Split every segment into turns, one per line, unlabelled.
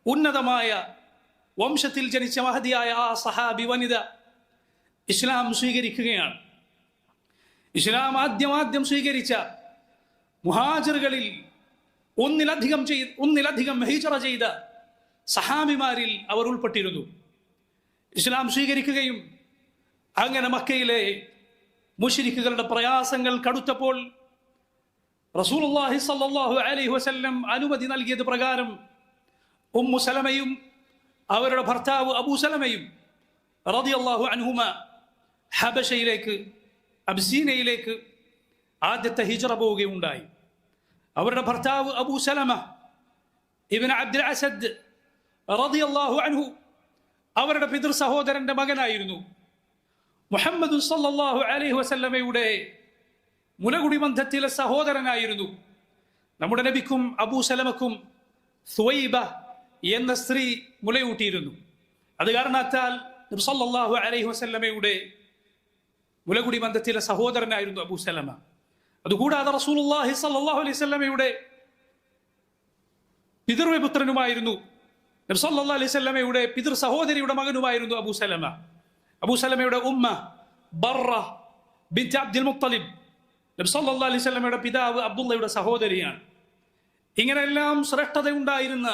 ഉന്നതമായ വംശത്തിൽ ജനിച്ച മഹതിയായ ആ സഹാബി വനിത ഇസ്ലാം സ്വീകരിക്കുകയാണ്. ഇസ്ലാം ആദ്യം സ്വീകരിച്ച മുഹാജിറുകളിൽ ഒന്നിലധികം ഹിജ്റ ചെയ്ത സഹാബിമാരിൽ അവർ ഉൾപ്പെട്ടിരുന്നു. ഇസ്ലാം സ്വീകരിക്കുകയും അങ്ങനെ മക്കയിലെ മുശ്രിക്കുകളുടെ പ്രയാസങ്ങൾ കടുത്തപ്പോൾ റസൂലുള്ളാഹി സ്വല്ലല്ലാഹു അലൈഹി വസല്ലം അനുമതി നൽകിയത് പ്രകാരം ഉമ്മു സലമയും അവരുടെ ഭർത്താവ് അബൂ സലമയും റളിയല്ലാഹു അൻഹുമ ഹബശയിലേക്ക്, അബ്സീനയിലേക്ക് ആദ്യത്തെ ഹിജ്റ പോവുകയുണ്ടായി. അവരുടെ ഭർത്താവ് അബൂ സലമ ഇബ്നു അബ്ദുൽ അസദ് റളിയല്ലാഹു അൻഹു അവരുടെ പിതൃ സഹോദരന്റെ മകനായിരുന്നു. മുഹമ്മദ് സല്ലല്ലാഹു അലൈഹി വസല്ലമയുടെ മുലകുടി ബന്ധത്തിലെ സഹോദരനായിരുന്നു. നമ്മുടെ നബിക്കും അബൂ സലമക്കും സുവൈബ എന്ന സ്ത്രീ മുലയൂട്ടിയിരുന്നു. അത് കാരണത്താൽ നബി സല്ലല്ലാഹു അലൈഹി വസല്ലമയുടെ മുലകുടി ബന്ധത്തിലെ സഹോദരനായിരുന്നു അബൂ സലമ. അതുകൂടാതെ റസൂലുള്ളാഹി സ്വല്ലല്ലാഹു അലൈഹി വസല്ലമയുടെ പിതൃപുത്രനുമായിരുന്നു, നബി സല്ലല്ലാഹു അലൈഹി വസല്ലമയുടെ പിതൃ സഹോദരിയുടെ മകനുമായിരുന്നു അബൂ സലമ. അബൂ സലമയുടെ ഉമ്മ ബർറ ബിൻത് അബ്ദുൽ മുത്തലിബ് നബി സല്ലല്ലാഹു അലൈഹി വസല്ലമയുടെ പിതാവ് അബ്ദുള്ളയുടെ സഹോദരിയാണ്. ഇങ്ങനെയെല്ലാം ശ്രേഷ്ഠത ഉണ്ടായിരുന്ന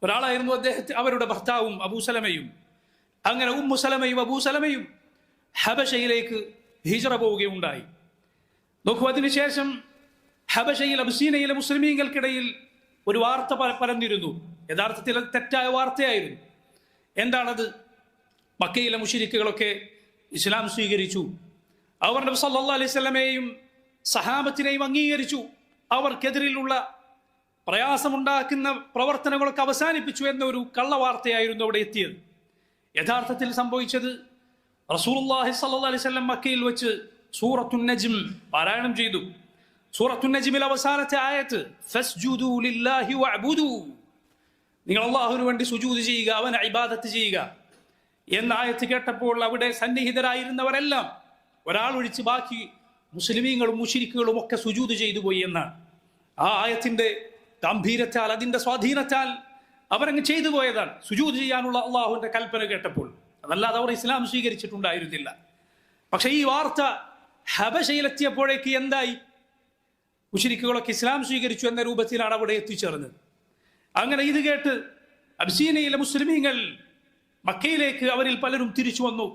ഒരാളായിരുന്നു അവരുടെ ഭർത്താവും അബൂ സലമയും. അങ്ങനെ ഉമ്മു സലമയും അബൂ സലമയും ഹബശയിലേക്ക് ഹിജ്റ പോവുകയുണ്ടായി. നോക്കൂ, അതിനുശേഷം ഹബശയിൽ അബ്സീനയിലെ മുസ്ലിമീങ്ങൾക്കിടയിൽ ഒരു വാർത്ത പരന്നിരുന്നു. യഥാർത്ഥത്തിൽ തെറ്റായ വാർത്തയായിരുന്നു. എന്താണത്? മക്കയിലെ മുശ്രിക്കുകളൊക്കെ ഇസ്ലാം സ്വീകരിച്ചു. അവർ നബി സല്ലല്ലാഹു അലൈഹി വസല്ലമയെയും സഹാബത്തിനെയും അംഗീകരിച്ചു. അവർക്കെതിരിലുള്ള പ്രയാസമുണ്ടാക്കുന്ന പ്രവർത്തനങ്ങളൊക്കെ അവസാനിപ്പിച്ചു എന്നൊരു കള്ളവാർത്തയായിരുന്നു അവിടെ എത്തിയത്. യഥാർത്ഥത്തിൽ സംഭവിച്ചത് റസൂലുള്ളാഹി സ്വല്ലല്ലാഹു അലൈഹി വസല്ലം മക്കയിൽ വെച്ച് സൂറത്തുൻ നജ്ം പാരായണം ചെയ്തു. സൂറത്തുൻ നജ്മിലെ അവസാനത്തെ ആയത്ത് ഫസ്ജുദൂ ലില്ലാഹി വഅബ്ദൂ, നിങ്ങൾ അല്ലാഹുവിന് വേണ്ടി സുജൂദ് ചെയ്യുക, അവനെ ഇബാദത്ത് ചെയ്യുക എന്ന ആയത്ത് കേട്ടപ്പോൾ അവിടെ സന്നിഹിതരായിരുന്നവരെല്ലാം ഒരാളൊഴിച്ച് ബാക്കി മുസ്ലിമീങ്ങളും മുശ്രിക്കുകളും ഒക്കെ സുജൂദ് ചെയ്തു പോയി എന്നാണ്. ആ ആയത്തിന്റെ ഗംഭീരത്താൽ, അതിന്റെ സ്വാധീനത്താൽ അവരങ്ങ് ചെയ്തു പോയതാണ് സുജൂദ് ചെയ്യാനുള്ള അള്ളാഹുവിന്റെ കൽപ്പന കേട്ടപ്പോൾ. അതല്ലാതെ അവർ ഇസ്ലാം സ്വീകരിച്ചിട്ടുണ്ടായിരുന്നില്ല. പക്ഷെ ഈ വാർത്ത ഹബശയിലെത്തിയപ്പോഴേക്ക് എന്തായി? മുശ്രിക്കുകളൊക്കെ ഇസ്ലാം സ്വീകരിച്ചു എന്ന രൂപത്തിലാണ് അവിടെ എത്തിച്ചേർന്നത്. അങ്ങനെ ഇത് കേട്ട് അബ്സീനയിലെ മുസ്ലിമീങ്ങൾ മക്കയിലേക്ക് അവരിൽ പലരും തിരിച്ചു വന്നു.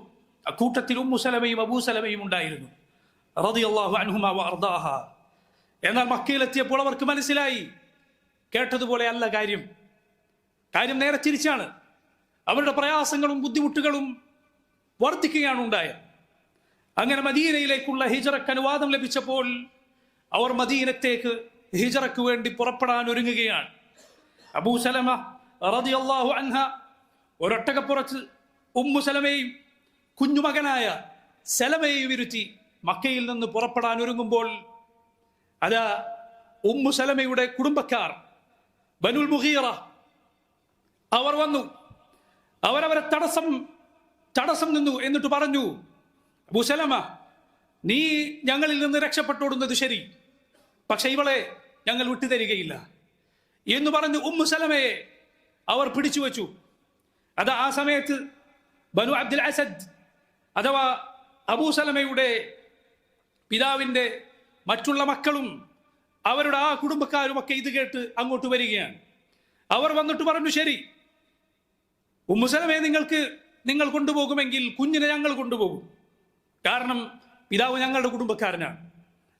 അക്കൂട്ടത്തിൽ ഉമ്മു സലമയും അബൂ സലമയും ഉണ്ടായിരുന്നു റളിയല്ലാഹു അൻഹുമാ വഅർദാഹ. എന്നാൽ മക്കയിലെത്തിയപ്പോൾ അവർക്ക് മനസ്സിലായി കേട്ടതുപോലെ അല്ല കാര്യം നേരെ തിരിച്ചാണ്. അവരുടെ പ്രയാസങ്ങളും ബുദ്ധിമുട്ടുകളും വർദ്ധിക്കുകയാണ് ഉണ്ടായത്. അങ്ങനെ മദീനയിലേക്കുള്ള ഹിജ്റക്ക് അനുവാദം ലഭിച്ചപ്പോൾ അവർ മദീനത്തേക്ക് ഹിജ്റക്ക് വേണ്ടി പുറപ്പെടാൻ ഒരുങ്ങുകയാണ്. അബൂ സലമ റളിയല്ലാഹു അൻഹ ഒരൊട്ടകപ്പുറത്ത് ഉമ്മു സലമയും കുഞ്ഞുമകനായ സലമയെയും ഇരുത്തി മക്കയിൽ നിന്ന് പുറപ്പെടാൻ ഒരുങ്ങുമ്പോൾ അതാ ഉമ്മു സലമയുടെ കുടുംബക്കാർ ബനുൽ മുഗീറ അവർ വന്നു. അവരവരെ തടസ്സം നിന്നു. എന്നിട്ട് പറഞ്ഞു, അബൂ സലമ, നീ ഞങ്ങളിൽ നിന്ന് രക്ഷപ്പെട്ടോടുന്നത് ശരി, പക്ഷെ ഇവളെ ഞങ്ങൾ വിട്ടുതരികയില്ല എന്ന് പറഞ്ഞു ഉമ്മു സലമയെ അവർ പിടിച്ചു വെച്ചു. അത് ആ സമയത്ത് ബനു അബ്ദുൽ അസദ് അഥവാ അബൂ സലമയുടെ പിതാവിന്റെ മറ്റുള്ള മക്കളും അവരുടെ ആ കുടുംബക്കാരുമൊക്കെ ഇത് കേട്ട് അങ്ങോട്ട് വരികയാണ്. അവർ വന്നിട്ട് പറഞ്ഞു, ശരി, ഉമ്മു സലമയെ നിങ്ങൾ കൊണ്ടുപോകുമെങ്കിൽ കുഞ്ഞിനെ ഞങ്ങൾ കൊണ്ടുപോകും, കാരണം പിതാവ് ഞങ്ങളുടെ കുടുംബക്കാരനാണ്.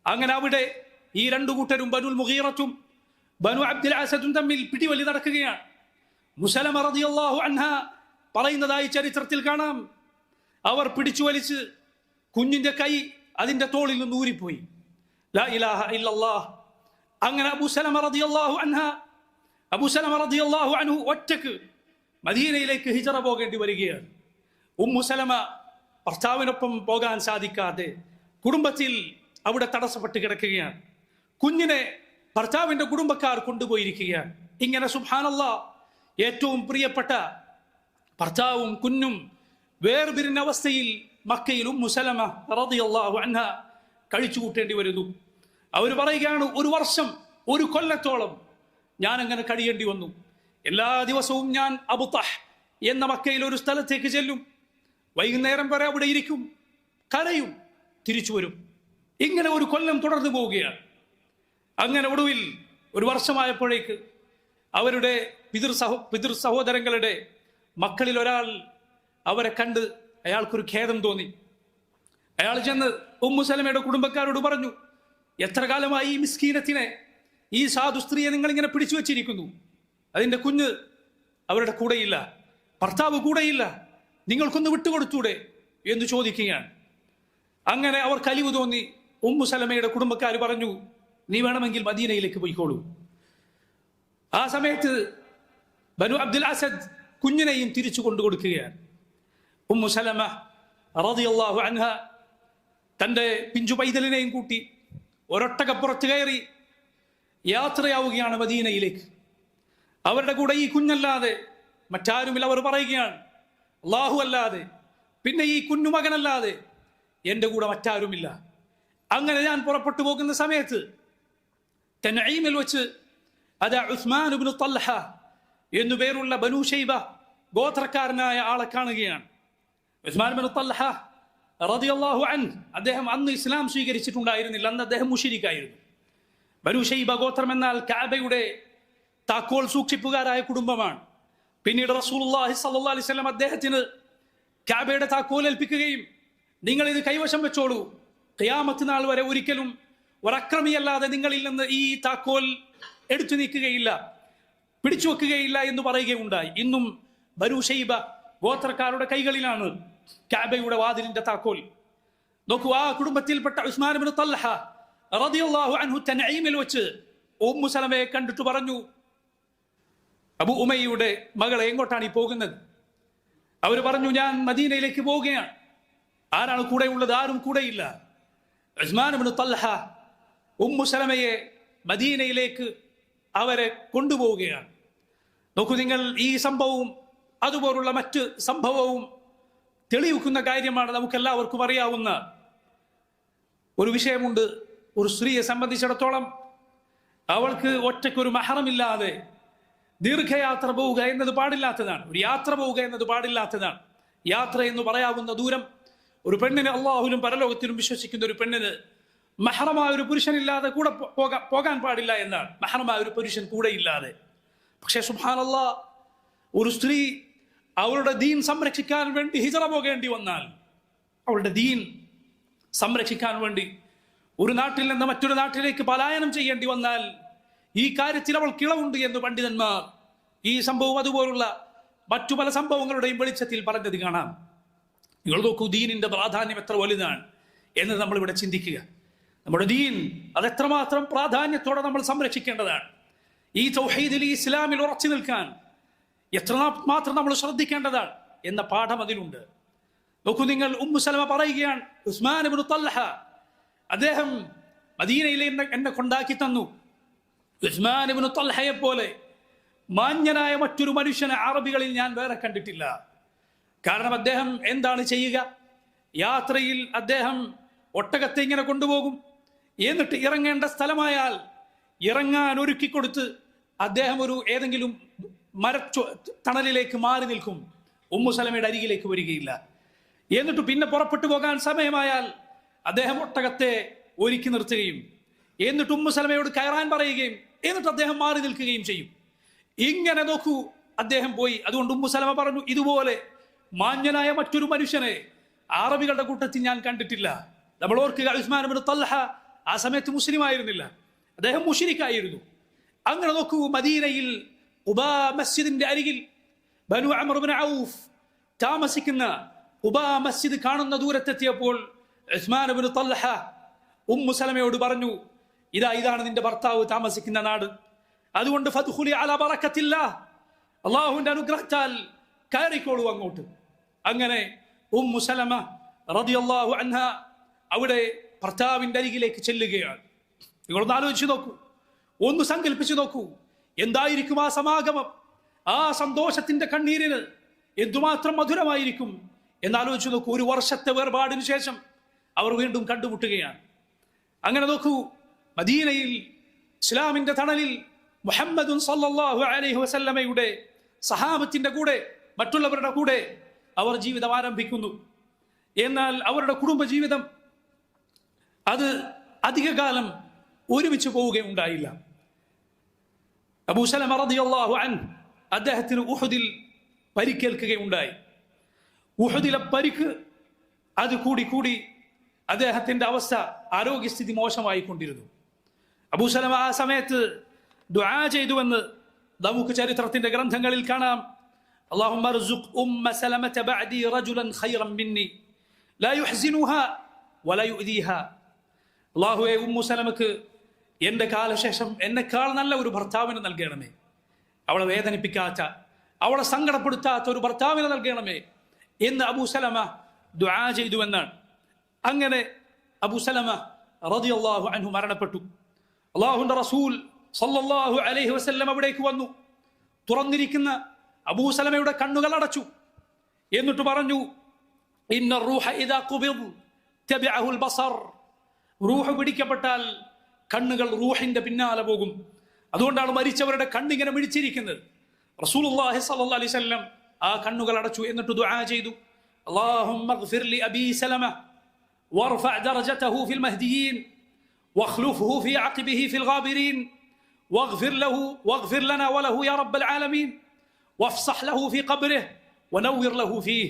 അങ്ങനെ അവിടെ ഈ രണ്ടു കൂട്ടരും ബനുൽ മുഗീറത്തും ബനു അബ്ദുൽ അസദും തമ്മിൽ പിടിവലി നടക്കുകയാണ്. മുസലമ റളിയല്ലാഹു അൻഹ പറയുന്നതായി ചരിത്രത്തിൽ കാണാം, അവർ പിടിച്ചു വലിച്ച് കുഞ്ഞിന്റെ കൈ അതിന്റെ തോളിൽ നിന്ന് ഊരിപ്പോയി. ലാ ഇലാഹ ഇല്ലല്ലാഹ്. അങ്ങനെ അബൂ സലമ റളിയല്ലാഹു അൻഹു ഒറ്റക്ക് മദീനയിലേക്ക് ഹിജ്റ പോകേണ്ടി വരികയാണ്. ഉമ്മു സലമ ഭർത്താവിനൊപ്പം പോകാൻ സാധിക്കാതെ കുടുംബത്തിൽ അവിടെ തടസ്സപ്പെട്ട് കിടക്കുകയാണ്. കുഞ്ഞിനെ ഭർത്താവിന്റെ കുടുംബക്കാർ കൊണ്ടുപോയിരിക്കുകയാണ്. ഇങ്ങനെ സുബ്ഹാനല്ലാഹ് ഏറ്റവും പ്രിയപ്പെട്ട ഭർത്താവും കുഞ്ഞും വേർപിരിഞ്ഞ അവസ്ഥയിൽ മക്കയിൽ ഉമ്മു സലമ റളിയല്ലാഹു അൻഹ കഴിച്ചു കൂട്ടേണ്ടി വരുന്നു. അവർ പറയുകയാണ്, 1 വർഷം 1 കൊല്ലത്തോളം ഞാൻ അങ്ങനെ കഴിയേണ്ടി വന്നു. എല്ലാ ദിവസവും ഞാൻ അബുതഹ് എന്ന മക്കയിൽ ഒരു സ്ഥലത്തേക്ക് ചെല്ലും. വൈകുന്നേരം വരെ അവിടെ ഇരിക്കും, കരയും, തിരിച്ചു വരും. ഇങ്ങനെ ഒരു കൊല്ലം തുടർന്നു പോവുകയാണ്. അങ്ങനെ ഒടുവിൽ ഒരു വർഷമായപ്പോഴേക്ക് അവരുടെ പിതൃ സഹോദരങ്ങളുടെ മക്കളിൽ ഒരാൾ അവരെ കണ്ട് അയാൾക്കൊരു ഖേദം തോന്നി. അയാൾ ചെന്ന് ഉമ്മു സലമയുടെ കുടുംബക്കാരോട് പറഞ്ഞു, എത്ര കാലമായി ഈ മിസ്കീനത്തിനെ, ഈ സാധു സ്ത്രീയെ നിങ്ങളിങ്ങനെ പിടിച്ചു വച്ചിരിക്കുന്നു? അതിൻ്റെ കുഞ്ഞ് അവരുടെ കൂടെയില്ല, ഭർത്താവ് കൂടെയില്ല, നിങ്ങൾക്കൊന്ന് വിട്ടുകൊടുത്തൂടെ എന്ന് ചോദിക്കുകയാണ്. അങ്ങനെ അവർ കലിവ് തോന്നി ഉമ്മു സലമയുടെ കുടുംബക്കാർ പറഞ്ഞു, നീ വേണമെങ്കിൽ മദീനയിലേക്ക് പോയിക്കോളൂ. ആ സമയത്ത് ബനു അബ്ദുൽ അസദ് കുഞ്ഞിനെയും തിരിച്ചു കൊണ്ടു കൊടുക്കുകയാണ്. ഉമ്മു സലമ റളിയല്ലാഹു അൻഹ തൻ്റെ പിഞ്ചു പൈതലിനെയും കൂട്ടി ഒരൊട്ടകപ്പുറത്ത് കയറി യാത്രയാവുകയാണ് മദീനയിലേക്ക്. അവരുടെ കൂടെ ഈ കുഞ്ഞല്ലാതെ മറ്റാരുമില്ല. അവർ പറയുകയാണ്, അല്ലാഹു അല്ലാതെ, പിന്നെ ഈ കുഞ്ഞുമകനല്ലാതെ എൻ്റെ കൂടെ മറ്റാരുമില്ല. അങ്ങനെ ഞാൻ പുറപ്പെട്ടു പോകുന്ന സമയത്ത് തൻഈമിൽ വെച്ച് അതാ ഉസ്മാൻ ഇബ്നു തൽഹ എന്നു പേരുള്ള ബനൂ ശൈബ ഗോത്രക്കാരനായ ആളെ കാണുകയാണ്. ഉസ്മാൻ ഇബ്നു തൽഹ റളിയല്ലാഹു അൻഹു, അദ്ദേഹം അന്ന് ഇസ്ലാം സ്വീകരിച്ചിട്ടുണ്ടായിരുന്നില്ല. അന്ന് അദ്ദേഹം മുശ്രിക്കായിരുന്നു. ബനൂ ശൈബ ഗോത്രം എന്നാൽ കഅബയുടെ താക്കോൽ സൂക്ഷിപ്പുകാരായ കുടുംബമാണ്. പിന്നീട് റസൂലുള്ളാഹി സ്വല്ലല്ലാഹു അലൈഹി വസല്ലം അദ്ദേഹത്തിന് കഅബയുടെ താക്കോൽ ഏൽപ്പിക്കുകയും, നിങ്ങൾ ഇത് കൈവശം വെച്ചോളൂ, ഖിയാമത്ത് നാൾ വരെ ഒരിക്കലും ഒരക്രമിയല്ലാതെ നിങ്ങളിൽ നിന്ന് ഈ താക്കോൽ എടുത്തു നീക്കുകയില്ല, പിടിച്ചു വെക്കുകയില്ല എന്ന് പറയുകയുണ്ടായി. ഇന്നും ബനൂ ശൈബ ഗോത്രക്കാരുടെ കൈകളിലാണ് കഅബയുടെ വാതിലിന്റെ താക്കോൽ. നോക്കൂ, ആ കുടുംബത്തിൽപ്പെട്ട ഉസ്മാൻ ഇബ്നു തൽഹ റളിയല്ലാഹു അൻഹു തൻഈമിൽ വെച്ച് ഉമ്മു സലമയെ കണ്ടിട്ട് പറഞ്ഞു, അബൂ ഉമയ്യയുടെ മകളെ എങ്ങോട്ടാണ് ഈ പോകുന്നത്? അവർ പറഞ്ഞു, ഞാൻ മദീനയിലേക്ക് പോവുകയാണ്. ആരാണ് കൂടെ ഉള്ളത്? ആരും കൂടെയില്ല. ഉസ്മാൻ ഇബ്നു തൽഹ ഉമ്മു സലമയെ മദീനയിലേക്ക് അവരെ കൊണ്ടുപോവുകയാണ്. നോക്കൂ നിങ്ങൾ, ഈ സംഭവവും അതുപോലുള്ള മറ്റ് സംഭവവും തെളിയിക്കുന്ന കാര്യമാണ്. നമുക്കെല്ലാവർക്കും അറിയാവുന്ന ഒരു വിഷയമുണ്ട്. ഒരു സ്ത്രീയെ സംബന്ധിച്ചിടത്തോളം അവൾക്ക് ഒറ്റയ്ക്കൊരു മഹറമില്ലാതെ ദീർഘയാത്ര പോവുക എന്നത് പാടില്ലാത്തതാണ്. ഒരു യാത്ര പോവുക എന്നത് പാടില്ലാത്തതാണ്. യാത്ര എന്ന് പറയാവുന്ന ദൂരം ഒരു പെണ്ണിന്, അള്ളാഹുവിലും പരലോകത്തിലും വിശ്വസിക്കുന്ന ഒരു പെണ്ണിന് മഹറമായ ഒരു പുരുഷനില്ലാതെ കൂടെ പോകാൻ പാടില്ല എന്നാണ്. മഹറമായ ഒരു പുരുഷൻ കൂടെ ഇല്ലാതെ. പക്ഷേ സുബ്ഹാനല്ലാഹ്, ഒരു സ്ത്രീ അവളുടെ ദീൻ സംരക്ഷിക്കാൻ വേണ്ടി ഹിജറ പോകേണ്ടി വന്നാൽ, അവളുടെ ദീൻ സംരക്ഷിക്കാൻ വേണ്ടി ഒരു നാട്ടിൽ നിന്ന് മറ്റൊരു നാട്ടിലേക്ക് പലായനം ചെയ്യേണ്ടി വന്നാൽ ഈ കാര്യത്തിൽ അവൾ കിളവുണ്ട് എന്ന് പണ്ഡിതന്മാർ ഈ സംഭവം അതുപോലുള്ള മറ്റു പല സംഭവങ്ങളുടെയും വെളിച്ചത്തിൽ പറഞ്ഞത് കാണാം. നിങ്ങൾ നോക്കൂ, ദീനിന്റെ പ്രാധാന്യം എത്ര വലുതാണ് എന്ന് നമ്മളിവിടെ ചിന്തിക്കുക. നമ്മുടെ ദീൻ അതെത്രമാത്രം പ്രാധാന്യത്തോടെ നമ്മൾ സംരക്ഷിക്കേണ്ടതാണ്. ഈ തൗഹീദിൽ, ഈ ഇസ്ലാമിൽ ഉറച്ചു നിൽക്കാൻ എത്രമാത്രം നമ്മൾ ശ്രദ്ധിക്കേണ്ടതാണ് എന്ന പാഠം അതിലുണ്ട്. നോക്കൂ നിങ്ങൾ, ഉമ്മു സലമ പറയുകയാണ്, ഉസ്മാൻ ഇബ്നു തൽഹ അദ്ദേഹം മദീനയിൽ എന്നെ കൊണ്ടാക്കി തന്നു. ഉസ്മാൻ ഇബ്നു തൽഹയെ പോലെ മാന്യനായ മറ്റൊരു മനുഷ്യനെ അറബികളിൽ ഞാൻ വേറെ കണ്ടിട്ടില്ല. കാരണം അദ്ദേഹം എന്താണ് ചെയ്യുക? യാത്രയിൽ അദ്ദേഹം ഒട്ടകത്തെ ഇങ്ങനെ കൊണ്ടുപോകും. എന്നിട്ട് ഇറങ്ങേണ്ട സ്ഥലമായാൽ ഇറങ്ങാൻ ഒരുക്കിക്കൊടുത്ത് അദ്ദേഹം ഒരു ഏതെങ്കിലും തണലിലേക്ക് മാറി നിൽക്കും. ഉമ്മു സലമയുടെ അരികിലേക്ക് വരികയില്ല. എന്നിട്ട് പിന്നെ പുറപ്പെട്ടു പോകാൻ സമയമായാൽ അദ്ദേഹം ഒട്ടകത്തെ ഒരുക്കി നിർത്തുകയും എന്നിട്ട് ഉമ്മു സലമയോട് കയറാൻ പറയുകയും എന്നിട്ട് അദ്ദേഹം മാറി നിൽക്കുകയും ചെയ്യും. ഇങ്ങനെ നോക്കൂ, അദ്ദേഹം പോയി. അതുകൊണ്ട് ഉമ്മു സലമ പറഞ്ഞു, ഇതുപോലെ മാന്യനായ മറ്റൊരു മനുഷ്യനെ അറബികളുടെ കൂട്ടത്തിൽ ഞാൻ കണ്ടിട്ടില്ല. നമ്മൾ ഓർക്കുക, ഉസ്മാൻ ഇബ്നു തൽഹ ആ സമയത്ത് മുസ്ലിം ആയിരുന്നില്ല, അദ്ദേഹം മുശ്രിക്കായിരുന്നു. അങ്ങനെ നോക്കൂ, മദീനയിൽ ഖുബാ മസ്ജിദിന്റെ അരികിൽ ബനു അംർ ഇബ്നു ഔഫ് താമസിക്കുന്ന ഖുബാ മസ്ജിദ് കാണുന്ന ദൂരത്തെത്തിയപ്പോൾ ഉസ്മാൻ ഇബ്നു തൽഹ ഉമ്മു സലമയോട് പറഞ്ഞു, ഇതാണ് നിന്റെ ഭർത്താവ് താമസിക്കുന്ന നാട്, അതുകൊണ്ട് ഫദ്ഖുലി അലാ ബറകത്തില്ലാഹ്, അല്ലാഹുവിന്റെ അനുഗ്രഹത്താൽ കയറിക്കോളൂ അങ്ങോട്ട്. അങ്ങനെ ഉമ്മു സലമ റളിയല്ലാഹു അൻഹ അവിടെ ഭർത്താവിന്റെ അരികിലേക്ക് ചെല്ലുകയാണ്. നിങ്ങളൊന്ന് ആലോചിച്ച് നോക്കൂ, ഒന്ന് സങ്കല്പിച്ചു നോക്കൂ, എന്തായിരിക്കും ആ സമാഗമം, ആ സന്തോഷത്തിന്റെ കണ്ണീരിന് എന്തുമാത്രം മധുരമായിരിക്കും എന്നാലോചിച്ചു നോക്കൂ. ഒരു വർഷത്തെ വേർപാടിന് ശേഷം അവർ വീണ്ടും കണ്ടുമുട്ടുകയാണ്. അങ്ങനെ നോക്കൂ, മദീനയിൽ ഇസ്ലാമിന്റെ തണലിൽ മുഹമ്മദുൻ സല്ലല്ലാഹു അലൈഹി വസല്ലമയുടെ സഹാബത്തിന്റെ കൂടെ, മറ്റുള്ളവരുടെ കൂടെ അവർ ജീവിതം ആരംഭിക്കുന്നു. എന്നാൽ അവരുടെ കുടുംബജീവിതം അത് അധികകാലം ഒരുമിച്ച് പോവുകയുണ്ടായില്ല. അബൂ സലമ റളിയല്ലാഹു അൻഹു അദ്ദേഹത്തിന് ഉഹുദിൽ പരിക്കേൽക്കുകയുണ്ടായി. ഉഹുദിലെ പരിക്ക് അത് കൂടി അദ്ദേഹത്തിന്റെ അവസ്ഥ, ആരോഗ്യസ്ഥിതി മോശമായിക്കൊണ്ടിരുന്നു. അബൂ സലമ ആ സമയത്ത് ദുആ ചെയ്തുവെന്ന് നമുക്ക് ചരിത്രത്തിന്റെ ഗ്രന്ഥങ്ങളിൽ കാണാം. അല്ലാഹുമ്മ അർസുഖ് ഉമ്മ സലമത ബഅദി റജുലൻ ഖൈറൻ മിന്നി ലാ യുഹ്സിനുഹാ വലാ യുഅദീഹാ. അല്ലാഹുവേ, ഉമ്മു സലമക്ക് എന്റെ കാലശേഷം എന്നെക്കാൾ നല്ല ഒരു ഭർത്താവിനെ നൽകണമേ, അവളെ വേദനിപ്പിക്കാത്ത, അവളെ സങ്കടപ്പെടുത്താത്ത ഒരു ഭർത്താവിനെ നൽകണമേ എന്ന് അബൂ സലമ ദുആ ചെയ്തുവെന്നാണ്. അങ്ങനെ അബൂ സലമ റളിയല്ലാഹു അൻഹു മരണപ്പെട്ടു. അല്ലാഹുവിന്റെ റസൂൽ സല്ലല്ലാഹു അലൈഹി വസല്ലം അവിടേക്ക് വന്നു. തുറന്നിരിക്കുന്ന അബൂ സലമയുടെ കണ്ണുകൾ അടച്ചു. എന്നിട്ട് പറഞ്ഞു, ഇന്ന റൂഹ ഇദാ ഖുബിദ തബിഅഹുൽ ബസർ. റൂഹ് പിടിക്കപ്പെട്ടാൽ കണ്ണുകൾ റൂഹിന്റെ പിന്നാലെ പോകും. അതുകൊണ്ടാണ് മരിച്ചവരുടെ കണ്ണിങ്ങനെ മിഴിച്ചിരിക്കുന്നത്. റസൂലുള്ളാഹി സ്വല്ലല്ലാഹു അലൈഹി വസല്ലം ആ കണ്ണുകൾ അടച്ചു. എന്നിട്ട് ദുആ ചെയ്തു, അല്ലാഹുമ്മ ഗ്ഫിർ ലി അബീ സലമ വർഫഅ ദറജതഹു ഫിൽ മഹ്ദിയീൻ വഖ്ലുഫ്ഹു ഫീ അഖിബിഹി ഫിൽ ഗാബിരീൻ വഗ്ഫിർ ലനാ വലഹു യാ റബ്ബൽ ആലമീൻ വഫ്സഹ് ലഹു ഫീ ഖബ്രിഹി വനവ്വിർ ലഹു ഫീഹി.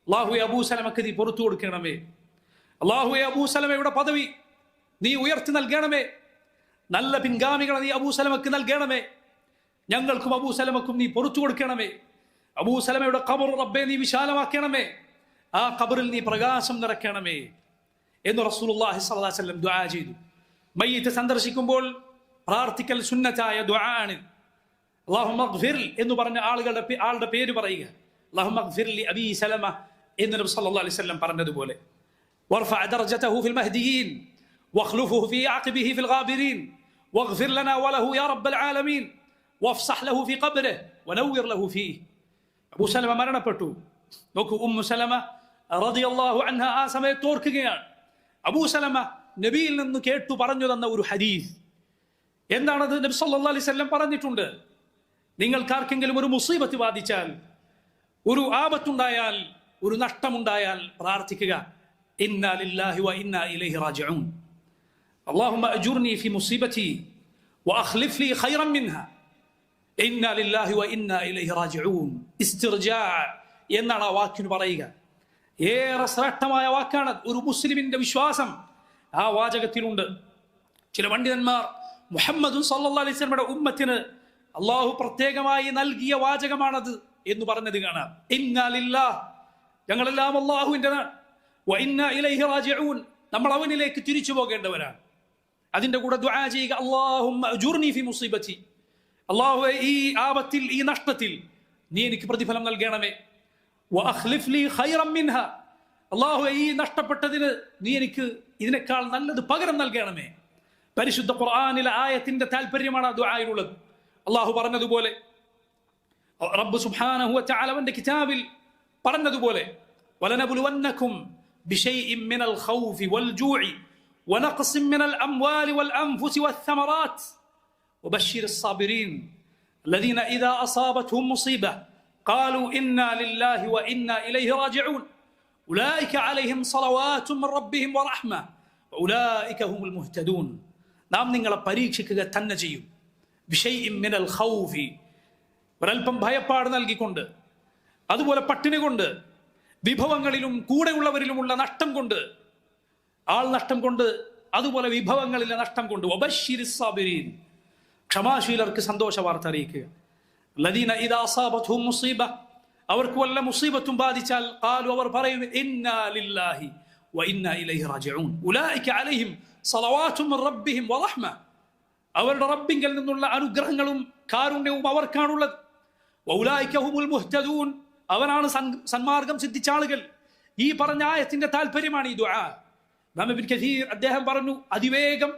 അല്ലാഹുവേ, അബൂ സലമക്ക് നീ പുറത്തു കൊടുക്കണമേ. അല്ലാഹുവേ, അബൂ സലമയുടെ പദവി നീ ഉയർത്തി നൽകണമേ. നല്ല പിൻഗാമികളെ നീ അബൂ സലമക്ക് നൽകണമേ. ഞങ്ങൾക്കും അബൂ സലമക്കും നീ പുറത്തു കൊടുക്കണമേ. അബൂ സലമയുടെ ഖബർ റബ്ബേ നീ വിശാലമാക്കണമേ. ആ ഖബറിൽ നീ പ്രകാശം നിറയ്ക്കണമേ എന്ന് റസൂലുള്ളാഹി സ്വല്ലല്ലാഹു അലൈഹി വസല്ലം ദുആ ചെയ്തു. മയ്യിത്ത് സന്ദർശിക്കുമ്പോൾ പ്രാർത്ഥിക്കൽ സുന്നത്തായ ദുആ ആണ്. അല്ലാഹുമ്മ ഗ്ഫിർ എന്ന് പറഞ്ഞ ആളുടെ പേര് പറയുക. അല്ലാഹുമ്മ ഗ്ഫിർ ലി അബീ സലമ എന്ന് നബി സല്ലല്ലാഹു അലൈഹി വസല്ലം പറഞ്ഞതുപോലെ, വർഫഅ ദറജതഹു ഫിൽ മഹ്ദിയീൻ വഖ്ലുഫ്ഹു ഫീ അഖിബിഹി ഫിൽ ഗാബിരീൻ വഗ്ഫിർ ലനാ വലഹു യാ റബ്ബൽ ആലമീൻ വഫ്സഹ് ലഹു ഫീ ഖബ്രിഹി വനവ്വിർ ലഹു ഫീഹി. അബൂ സലമ മരണപ്പെട്ടു. നോക്കൂ, ഉമ്മു സലമ റളിയല്ലാഹു അൻഹ ആ സമയത്ത് ഓർക്കുകയാണ്. അബൂ സലമ നബിയിൽ നിന്ന് കേട്ടു പറഞ്ഞു തന്ന ഒരു ഹദീസ് എന്താണത്? നബി സല്ലല്ലാഹു അലൈഹി വസല്ലം പറഞ്ഞിട്ടുണ്ട്, നിങ്ങൾക്കാർക്കെങ്കിലും ഒരു മുസീബത്ത് ബാധിച്ചാൽ, ഒരു ആപത്തുണ്ടായാൽ, ഒരു നഷ്ടമുണ്ടായാൽ പ്രാർത്ഥിക്കുക, ഇന്നാ ലില്ലാഹി വ ഇന്നാ ഇലൈഹി റാജിഊൻ. അല്ലാഹുമ്മ അജുർനി ഫി മുസീബതി വഅഖ്ലിഫ് ലി ഖൈറൻ മിൻഹാ ഇന്നാ ലില്ലാഹി വ ഇന്നാ ഇലൈഹി റാജിഊൻ. ഇസ്തിർജാ എന്നാണ് ആ വാക്കിന് പറയുക. ഏറെ ശ്രേഷ്ഠമായ വാക്കാണ്. ഒരു മുസ്ലിമിന്റെ വിശ്വാസം ആ വാചകത്തിലുണ്ട്. ചില പണ്ഡിതന്മാർ മുഹമ്മദ് സല്ലല്ലാഹു അലൈഹി വസല്ലമയുടെ ഉമ്മത്തിന് അള്ളാഹു പ്രത്യേകമായി നൽകിയ വാചകമാണത് എന്ന് പറഞ്ഞത് കാണാം. ഇന്നാ ലില്ലാഹ്, ഞങ്ങളെല്ലാം അള്ളാഹുവിൻ്റെതാണ്, വ ഇന്നാ ഇലൈഹി റാജിഊൻ, നമ്മൾ അവനിലേക്ക് തിരിച്ചു പോകേണ്ടവരാണ്. അതിന്റെ കൂടെ ദുആ ചെയ്യുക, അല്ലാഹുമ്മ അജുർനി ഫി മുസീബതി, അല്ലാഹുവേ, ഈ ആപത്തിൽ, ഈ നഷ്ടത്തിൽ നീ എനിക്ക് പ്രതിഫലം നൽകണമേ. വ അഖ്ലിഫ് ലി ഖൈറൻ മിൻഹാ, അല്ലാഹുവേ, ഈ നഷ്ടപ്പെട്ടതിന് നീ എനിക്ക് ഇതിനേക്കാൾ നല്ലത് പകരം നൽകണമേ. പരിശുദ്ധ ഖുർആനിലെ ആയത്തിന്റെ താല്പര്യമാണ് ആ ദുആയിലുള്ളത്. അല്ലാഹു പറഞ്ഞതുപോലെ, റബ്ബ് സുബ്ഹാനഹു വ തആല അവന്റെ കിതാബിൽ പറഞ്ഞതുപോലെ, വലനബ്ലുവന്നകും ബിശൈഇൻ മിനൽ ഖൗഫി വൽ ജൂഇ വനഖ്സിൻ മിനൽ അംവാലി വൽ അൻഫുസി വസ്സമറാത്ത് വബശ്ശിരിസ് സാബിരീൻ الذين إذا أصابتهم مصيبة قالوا إنا لله وإنا إليه راجعون أولئك عليهم صلوات من ربهم ورحمة وأولئك هم المهتدون. നാം നിങ്ങളെ പരീക്ഷിക്കുക തന്നെ ചെയ്യും. ബിശൈഇൻ മിനൽ ഖൗഫി, ഒരൽപ്പം ഭയപ്പാട് നൽകിക്കൊണ്ട്, അതുപോലെ പട്ടിണി കൊണ്ട്, വിഭവങ്ങളിലും കൂടെയുള്ളവരിലുമുള്ള നഷ്ടം കൊണ്ട്, ആൾ നഷ്ടം കൊണ്ട്, അതുപോലെ വിഭവങ്ങളിലെ നഷ്ടം കൊണ്ട്. വബശ്ശിരിസ് സാബിരീൻ, ക്ഷമാശീലർക്ക് സന്തോഷ വാർത്ത അറിയിക്കുക. ലദീന ഇദാ അസാബത്ഹും മുസീബ, അവർക്ക് വല്ല മുസീബത്തും ബാധിച്ചാൽ ഖാലു, അവർ പറയും, ഇന്നാ ലില്ലാഹി വ ഇന്നാ ഇലൈഹി റാജിഊൻ ഉലൈക അലൈഹിം സ്വലവാത്തും മിർ റബ്ബിഹിം വറഹ്മ, അവരുടെ റബ്ബിങ്കൽ നിന്നുള്ള അനുഗ്രഹങ്ങളും കാരുണ്യവും അവർക്കാണുള്ളത്. വഉലൈക ഹുമുൽ മുഹ്തദൂൻ, അവരാണ് സന്മാർഗം സിദ്ധിച്ച ആളുകൾ. ഈ പറഞ്ഞ ആയത്തിന്റെ താല്പര്യമാണ് ഈ ദുആ. ഇമാം ഇബ്നു കസീർ അദ്ദേഹം പറഞ്ഞു, അതിവേഗം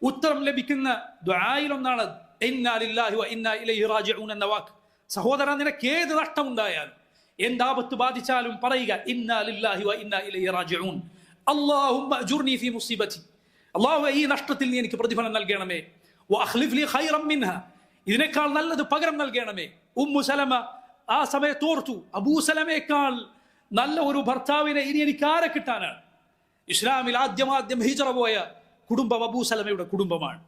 ഉത്തരം ലഭിക്കുന്ന ദുആയിലൊന്നാണ് ഇന്നാ ലില്ലാഹി വ ഇന്നാ ഇലൈഹി റാജിഊൻ എന്ന വാക്ക്. സഹോദരൻ, നിനക്ക് ഏത് നഷ്ടമുണ്ടായാലും, എന്താപത്ത് ബാധിച്ചാലും പറയുക, ഇന്നാ ലില്ലാഹി വ ഇന്നാ ഇലൈഹി റാജിഊൻ. അല്ലാഹുമ്മ അജുർനി ഫീ മുസീബതി, അല്ലാഹുവേ, ഈ നഷ്ടത്തിൽ നീ എനിക്ക് പ്രതിഫലം നൽകണമേ. വ അഖ്ലിഫ് ലി ഖൈറൻ മിൻഹാ, ഇതിനേക്കാൾ നല്ലത് പകരം നൽകണമേ. ഉമ്മു സലമ ആ സമയത്ത് ഓർത്തു, അബൂ സലമയേക്കാൾ നല്ല ഒരു ഭർത്താവിനെ ഇനി എനിക്ക് ആരെ കിട്ടാനാണ്? ഇസ്ലാമിൽ ആദ്യം ഹിജറ പോയ കുടുംബം അബൂ സലമയുടെ കുടുംബമാണ്.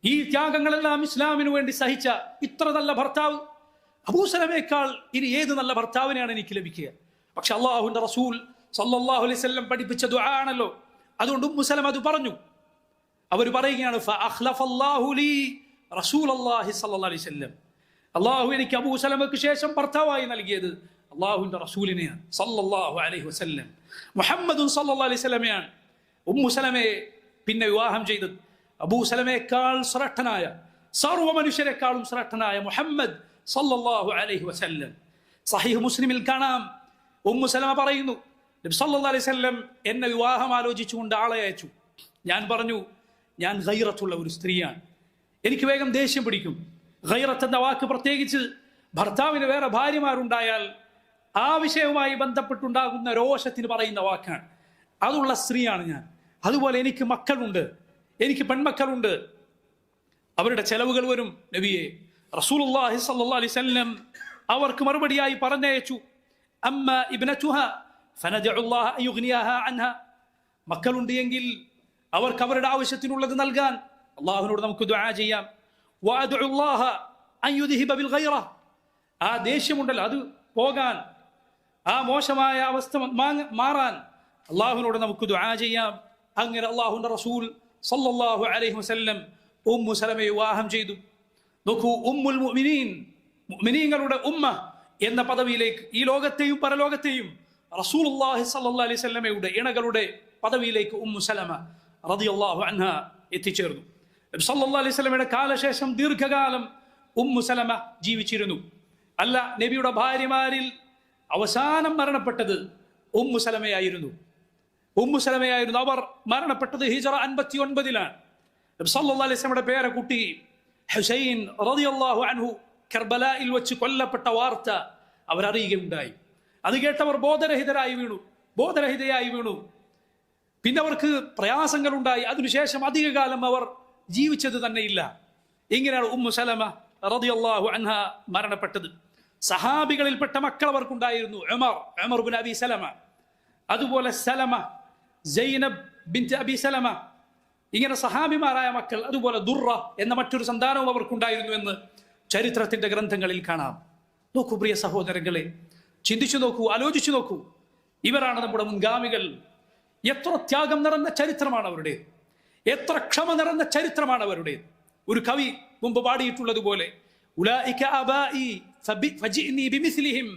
ഈ ത്യാഗങ്ങളെല്ലാം ഇസ്ലാമിനു വേണ്ടി സഹിച്ച ഇത്ര നല്ല ഭർത്താവ്, അബൂ സലമയേക്കാൾ ഇനി ഏത് നല്ല ഭർത്താവിനെയാണ് എനിക്ക് ലഭിക്കുക? പക്ഷെ അള്ളാഹുവിന്റെ റസൂൽ സല്ലല്ലാഹു അലൈഹി വസല്ലം പഠിപ്പിച്ച ദുആ ആണല്ലോ. അതുകൊണ്ട് ഉമ്മു സലമ അത് പറഞ്ഞു. അവർ പറയുകയാണ്, ഫഅഖ്ലഫല്ലാഹു ലീ റസൂലല്ലാഹി സല്ലല്ലാഹു അലൈഹി വസല്ലം, അള്ളാഹു എനിക്ക് അബൂ സലമയ്ക്ക് ശേഷം ഭർത്താവായി നൽകിയത് അള്ളാഹുവിന്റെ റസൂലിനെയാണ് സല്ലല്ലാഹു അലൈഹി വസല്ലം, മുഹമ്മദുൻ സല്ലല്ലാഹു അലൈഹി വസല്ലമയാണ്. ഉമ്മു സലമയെ പിന്നെ വിവാഹം ചെയ്തത് അബൂ സലമയേക്കാൾ ശ്രേഷ്ഠനായ, സർവ്വ മനുഷ്യരെക്കാളും ശ്രേഷ്ഠനായ മുഹമ്മദ് സല്ലല്ലാഹു അലൈഹി വസല്ലം. സഹീഹ് മുസ്ലിമിൽ കാണാം, ഉമ്മു സലമ പറയുന്നു, നബി സല്ലല്ലാഹു അലൈഹി വസല്ലം എന്നെ വിവാഹം ആലോചിച്ചുകൊണ്ട് ആളെ അയച്ചു. ഞാൻ പറഞ്ഞു, ഞാൻ ഗൈറത്തുള്ള ഒരു സ്ത്രീയാണ്, എനിക്ക് വേഗം ദേഷ്യം പിടിക്കും. ഗൈറത്ത് എന്ന വാക്ക് പ്രത്യേകിച്ച് ഭർത്താവിന് വേറെ ഭാര്യമാരുണ്ടായാൽ ആ വിഷയവുമായി ബന്ധപ്പെട്ടുണ്ടാകുന്ന രോഷത്തിന് പറയുന്ന വാക്കാണ്. അതുള്ള സ്ത്രീയാണ് ഞാൻ. അതുപോലെ എനിക്ക് മക്കളുണ്ട്, എനിക്ക് പെൺമക്കളുണ്ട്, അവരുടെ ചെലവുകൾ വരും നബിയെ. റസൂലുള്ളാഹി സ്വല്ലല്ലാഹു അലൈഹി വസല്ലം അവർക്ക് മറുപടിയായി പറഞ്ഞയച്ചു, അമ്മ ഇബ്നതുഹ ഫനദഉല്ലാഹ അയുഗ്നിയഹ അൻഹ, മക്കളുണ്ട് എങ്കിൽ അവർക്ക് അവരുടെ ആവശ്യത്തിനുള്ളത് നൽകാൻ അള്ളാഹുവിനോട് നമുക്ക് ദുആ ചെയ്യാം. വഅദഉല്ലാഹ അൻ യുദ്ഹിബ ബിൽ ഗൈറ, ആ ദേഷ്യമുണ്ടല്ലോ അത് പോകാൻ, ആ മോശമായ അവസ്ഥ മാറാൻ അള്ളാഹുവിനോട് നമുക്ക് ദുആ ചെയ്യാം. അങ്ങനെ അള്ളാഹുവിന്റെ റസൂൽ സല്ലല്ലാഹു അലൈഹി വസല്ലം ഉമ്മു സലമയെ വിവാഹം ചെയ്തു. നോക്കൂ, ഉമ്മുൽ മുഅ്മിനീൻ, മുഅ്മിനീങ്ങളുടെ ഉമ്മ എന്ന പദവിയിലേക്ക് ഈ ലോകത്തെയും പരലോകത്തെയും റസൂലുള്ളാഹി സ്വല്ലല്ലാഹു അലൈഹി വസല്ലമയുടെ ഇണകളുടെ പദവിയിലേക്ക് ഉമ്മു സലമ റളിയല്ലാഹു അൻഹ എത്തിച്ചേർന്നു. നബി സല്ലല്ലാഹു അലൈഹി വസല്ലമയുടെ കാലശേഷം ദീർഘകാലം ഉമ്മു സലമ ജീവിച്ചിരുന്നു. അല്ല, നബിയുടെ ഭാര്യമാരിൽ അവസാനം മരണപ്പെട്ടത് ഉമ്മു സലമയായിരുന്നു. ഉമ്മു സലമയായിരുന്നു. അവർ മരണപ്പെട്ടത് ഹിജറ 59-ലാണ്. നബി സല്ലല്ലാഹു അലൈഹി വസല്ലമയുടെ പേരക്കുട്ടി ഹുസൈൻ റളിയല്ലാഹു അൻഹു കർബലായിൽ വെച്ച് കൊല്ലപ്പെട്ട വാർത്ത അവരറിയുകയുണ്ടായി. അത് കേട്ടവർ ബോധരഹിതയായി വീണു. പിന്നെ അവർക്ക് പ്രയാസങ്ങൾ ഉണ്ടായി. അതിനുശേഷം അധികകാലം അവർ ജീവിച്ചത് തന്നെയില്ല. ഇങ്ങനെയാണ് ഉമ്മു സലമ റളിയല്ലാഹു അൻഹ മരണപ്പെട്ടത്. സഹാബികളിൽപ്പെട്ട മക്കൾ അവർക്കുണ്ടായിരുന്നു. ഉമർ ബിൻ അബി സലമ, അതുപോലെ സലമ, സൈനബ് ബിൻത് അബി സലമ, ഇങ്ങനെ സഹാബിമാരായ മക്കൾ. അതുപോലെ ദുർറ എന്ന മറ്റൊരു സന്താനവും അവർക്കുണ്ടായിരുന്നു എന്ന് ചരിത്രത്തിന്റെ ഗ്രന്ഥങ്ങളിൽ കാണാം. നോക്കൂ പ്രിയ സഹോദരങ്ങളെ, ചിന്തിച്ചു നോക്കൂ, ആലോചിച്ചു നോക്കൂ. ഇവരാണ് നമ്മുടെ മുൻഗാമികൾ. എത്ര ത്യാഗം നിറഞ്ഞ ചരിത്രമാണ് അവരുടെ, എത്ര ക്ഷമ നിറഞ്ഞ ചരിത്രമാണ് അവരുടെ. ഒരു കവി മുമ്പ് പാടിയിട്ടുള്ളതുപോലെ, ഉലൈക ആബാഇ ഫജിഇനി ബിമിസ്ലിഹിം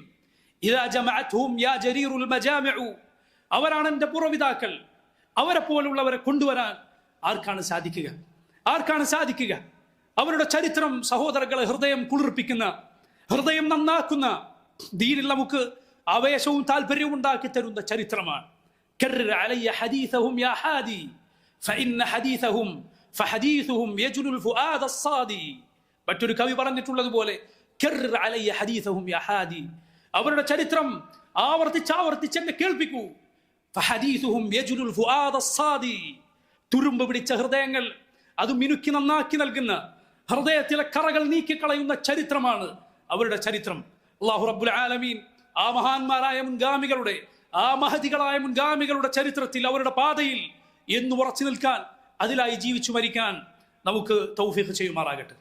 ഇദാ ജമഅത്ഹും യാ ജരീറുൽ മജാമിഉ, അവരാണ് എൻ്റെ പൂർവ്വപിതാക്കൾ, അവരെ പോലുള്ളവരെ കൊണ്ടുവരാൻ ആർക്കാണ് സാധിക്കുക? അവരുടെ ചരിത്രം സഹോദരങ്ങളെ ഹൃദയം കുളിർപ്പിക്കുന്ന, ഹൃദയം നന്നാക്കുന്ന, ദീനിൽ നമുക്ക് ആവേശവും താല്പര്യവും ഉണ്ടാക്കി തരുന്ന ചരിത്രമാണ്. കർർ അലയ്യ ഹദീസഹും യാ ഹാദി ഫഇന്ന ഹദീസഹും ഫഹദീസുഹും യജ്ലുൽ ഫുആദ അസ്സാദി. മറ്റൊരു കവി പറഞ്ഞിട്ടുള്ളതുപോലെ, കർർ അലയ്യ ഹദീസഹും യാ ഹാദി, അവരുടെ ചരിത്രം ആവർത്തിച്ച് എന്നെ കേൾപ്പിക്കൂ. ഫഹദീസുഹും യജ്ലുൽ ഫുആദ അസ്സാദി, തുരുമ്പ് പിടിച്ച ഹൃദയങ്ങൾ അത് മിനുക്കി നന്നാക്കി നൽകുന്ന, ഹൃദയത്തിലെ കറകൾ നീക്കിക്കളയുന്ന ചരിത്രമാണ് അവരുടെ ചരിത്രം. അല്ലാഹു റബ്ബുൽ ആലമീൻ ആ മഹാന്മാരായ മുൻഗാമികളുടെ, ആ മഹദികളായ മുൻഗാമികളുടെ ചരിത്രത്തിൽ, അവരുടെ പാതയിൽ എന്ന് ഉറച്ചു നിൽക്കാൻ, അതിലായി ജീവിച്ചു മരിക്കാൻ നമുക്ക് തൗഫീഖ് ചെയ്യുമാറാകട്ടെ.